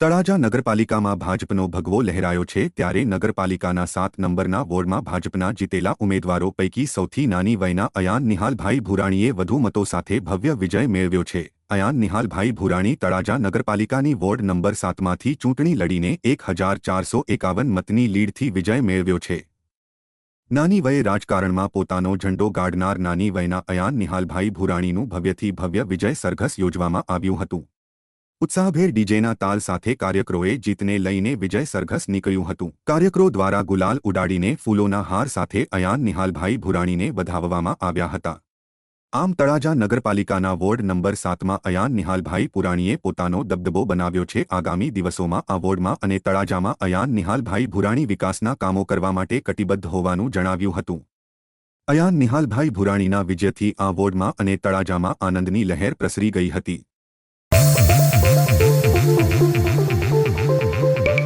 તળાજા નગરપાલિકામાં ભાજપનો ભગવો લહેરાયો છે ત્યારે નગરપાલિકાના 7 નંબરના વોર્ડમાં ભાજપના જીતેલા ઉમેદવારો પૈકી સૌથી નાની વયના અયાન નિહાલભાઈ ભુરાણીએ વધુ મતો સાથે ભવ્ય વિજય મેળવ્યો છે। અયાન નિહાલભાઈ ભુરાણી તળાજા નગરપાલિકાની વોર્ડ નંબર 7માંથી ચૂંટણી લડીને 1451 મતની લીડથી વિજય મેળવ્યો છે। નાની વયે રાજકારણમાં પોતાનો ઝંડો ગાડનાર નાની વયના અયાન નિહાલભાઈ ભુરાણીનું ભવ્યથી ભવ્ય વિજય સરઘસ યોજવામાં આવ્યું હતું। उत्साहभेर डीजेना ताल साथे कार्यकरोए जीतने लईने विजय सरघस निकळ्युं हतुं। कार्यकरो द्वारा गुलाल उडाडीने फूलोना हार साथे अयान निहालभाई भुराणीने वधाववामां आव्या हता। आम तळाजा नगरपालिकाना वोर्ड नंबर 7 में अयान निहालभाई भुराणीए पोतानो दबदबो बनाव्यो छे। आगामी दिवसोमां आ वोर्डमां अने तळाजामां अयान निहालभाई भुराणी विकासना कामो करवा माटे कटिबद्ध होवानुं जणाव्युं हतुं। अयान निहालभाई भुराणीना विजयथी आ वोर्डमां अने तळाजामां आनंदनी लहेर प्रसरी गई हती।